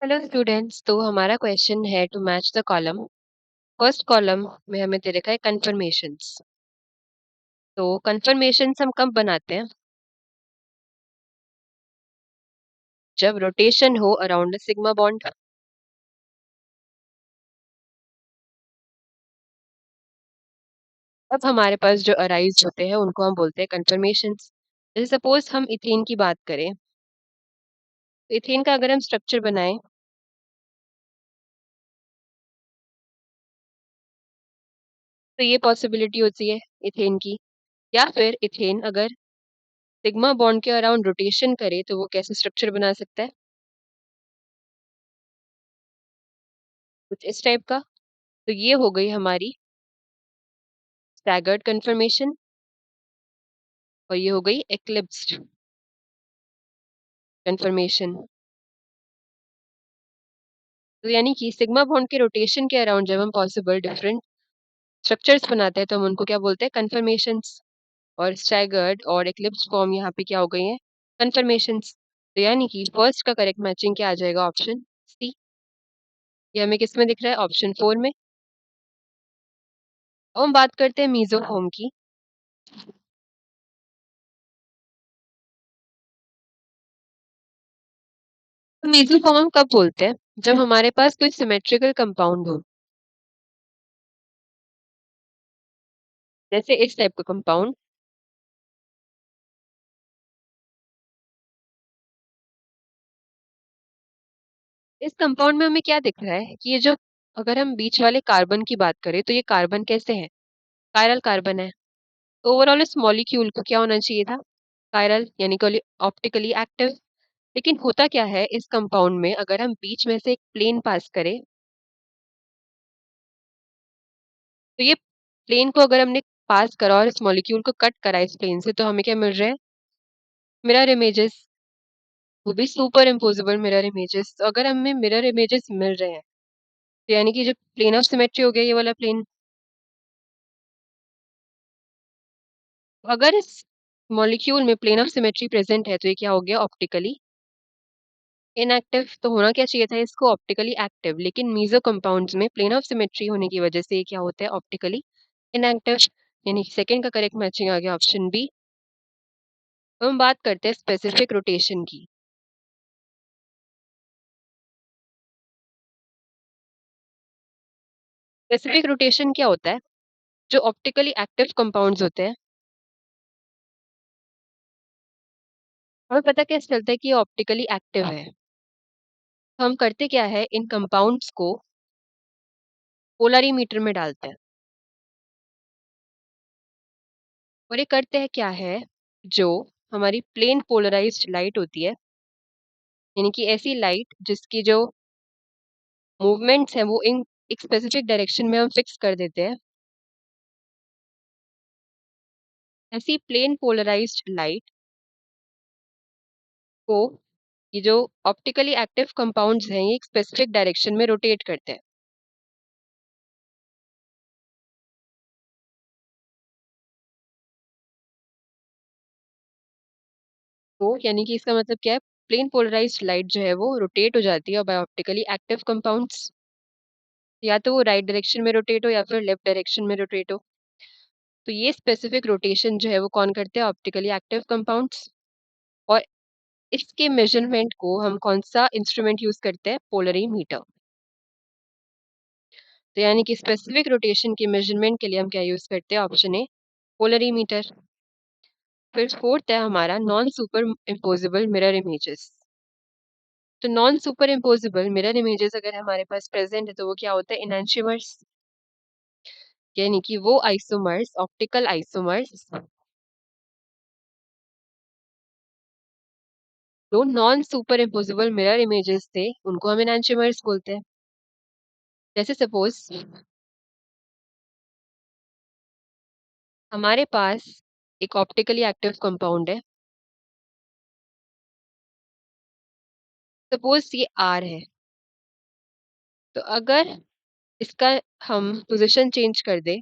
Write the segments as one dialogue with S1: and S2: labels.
S1: Hello students. तो हमारा question है to match the column. First column में हमें दे रखा है कंफर्मेशंस। तो कंफर्मेशंस हम कब बनाते हैं? जब रोटेशन हो अराउंड द सिग्मा बॉन्ड। अब हमारे पास जो अराइज होते हैं उनको हम बोलते हैं कंफर्मेशंस। जैसे सपोज हम इथेन की बात करें, तो इथेन का अगर हम स्ट्रक्चर बनाएं तो ये पॉसिबिलिटी होती है इथेन की। या फिर इथेन अगर सिग्मा बॉन्ड के अराउंड रोटेशन करे तो वो कैसे स्ट्रक्चर बना सकता है? कुछ इस टाइप का। तो ये हो गई हमारी स्टैगर्ड कंफर्मेशन और ये हो गई एक्लिप्स्ड कंफर्मेशन। तो यानी कि सिग्मा बॉन्ड के रोटेशन के अराउंड जब हम पॉसिबल डिफरेंट स्ट्रक्चर्स बनाते हैं तो हम उनको क्या बोलते हैं? कंफर्मेशंस। और स्टैगर्ड और एक्लिप्स फॉर्म यहाँ पे क्या हो गई है? कंफर्मेशंस। तो यानी कि फर्स्ट का करेक्ट मैचिंग क्या आ जाएगा? Option C. ये हमें किस में दिख रहा है? ऑप्शन 4 में। अब हम बात करते हैं मीजोफॉर्म की। तो मीजोफॉर्म हम कब बोलते हैं? जब हमारे पास कोई सिमेट्रिकल कंपाउंड हो, जैसे इस टाइप का कंपाउंड। इस कंपाउंड में हमें क्या दिख रहा है कि ये जो, अगर हम बीच वाले कार्बन की बात करें तो ये कार्बन कैसे है? कायरल कार्बन है। तो ओवरऑल इस मॉलिक्यूल को क्या होना चाहिए था? कायरल, यानी कि ऑप्टिकली एक्टिव। लेकिन होता क्या है इस कंपाउंड में, अगर हम बीच में से एक प्लेन पास करें तो ये प्लेन को अगर हमने पास करा और इस मॉलिक्यूल को कट करा इस प्लेन से, तो हमें क्या मिल रहा है? Mirror images. वो भी सुपर इम्पोजिबल मिरर इमेजेस। तो अगर हमें मिरर इमेजेस मिल रहे हैं तो यानी कि जो प्लेन ऑफ सिमेट्री हो गया ये वाला प्लेन। अगर इस मॉलिक्यूल में प्लेन ऑफ सिमेट्री प्रेजेंट है तो ये क्या हो गया? Optically inactive. तो होना क्या चाहिए था इसको? Optically active. लेकिन मीजो कंपाउंड्स में प्लेन ऑफ सिमेट्री होने की वजह से ये क्या होता है? Optically inactive. यानी सेकंड का करेक्ट मैचिंग आ गया ऑप्शन बी। अब हम बात करते हैं स्पेसिफिक रोटेशन की। स्पेसिफिक रोटेशन क्या होता है? जो ऑप्टिकली एक्टिव कंपाउंड्स होते हैं, हमें पता कैसे चलता है कि ये ऑप्टिकली एक्टिव है? तो हम करते क्या है, इन कंपाउंड्स को पोलरीमीटर में डालते हैं। और ये करते हैं क्या है, जो हमारी प्लेन पोलराइज्ड लाइट होती है, यानी कि ऐसी लाइट जिसकी जो मूवमेंट्स हैं वो इन एक स्पेसिफिक डायरेक्शन में हम फिक्स कर देते हैं, ऐसी प्लेन पोलराइज्ड लाइट को ये जो ऑप्टिकली एक्टिव कंपाउंड्स हैं ये एक स्पेसिफिक डायरेक्शन में रोटेट करते हैं। तो यानी कि इसका मतलब क्या है? प्लेन पोलराइज्ड लाइट जो है वो रोटेट हो जाती है बाय ऑप्टिकली एक्टिव कंपाउंड्स। या तो वो राइट डायरेक्शन में रोटेट हो या फिर लेफ्ट डायरेक्शन में रोटेट हो। तो ये स्पेसिफिक रोटेशन जो है वो कौन करते हैं? Optically active compounds. और इसके मेजरमेंट को हम कौन सा इंस्ट्रूमेंट यूज करते हैं? पोलरीमीटर। तो यानी कि स्पेसिफिक रोटेशन के मेजरमेंट के लिए हम क्या यूज करते हैं? Option a polarimeter. फिर फोर्थ है हमारा non superimposable mirror images. तो non superimposable mirror images अगर हमारे पास प्रेजेंट है तो वो क्या होता है? इनैंशियमर्स। यानी कि वो आइसोमर्स, ऑप्टिकल आइसोमर्स जो non superimposable mirror images थे उनको हम इनैंशियमर्स बोलते हैं। जैसे सपोज हमारे पास एक ऑप्टिकली एक्टिव कंपाउंड है, सपोज ये आर है। तो अगर इसका हम पोजीशन चेंज कर दे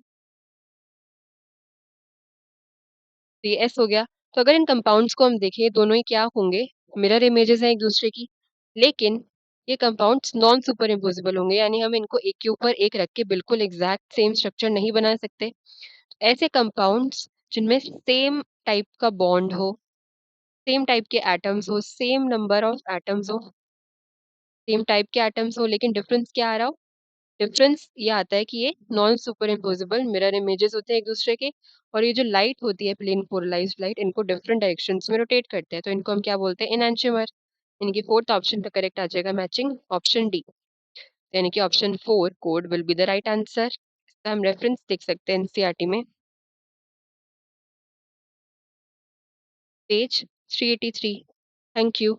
S1: तो ये एस हो गया। तो अगर इन कंपाउंड्स को हम देखें दोनों ही क्या होंगे? मिरर इमेजेस हैं एक दूसरे की। लेकिन ये कंपाउंड्स नॉन सुपर इम्पोजिबल होंगे, यानी हम इनको एक के ऊपर एक रख के बिल्कुल एग्जैक्ट सेम स्ट्रक्चर नहीं बना सकते। ऐसे कंपाउंड्स जिनमें सेम टाइप का बॉन्ड हो, सेम टाइप के एटम्स हो, सेम नंबर ऑफ एटम्स हो, सेम टाइप के एटम्स हो, लेकिन डिफरेंस क्या आ रहा हो? डिफरेंस ये आता है कि ये non superimposable mirror images होते हैं एक दूसरे के, और ये जो लाइट होती है प्लेन पोलराइज्ड लाइट, इनको डिफरेंट डायरेक्शंस में रोटेट करते हैं, तो इनको हम क्या बोलते हैं? एनएंटियोमर। इनकी फोर्थ ऑप्शन पे करेक्ट आ जाएगा मैचिंग ऑप्शन डी, यानी कि option 4 code will be the right answer. इसका हम रेफरेंस देख सकते हैं एनसीईआरटी में, पेज 383। Thank you.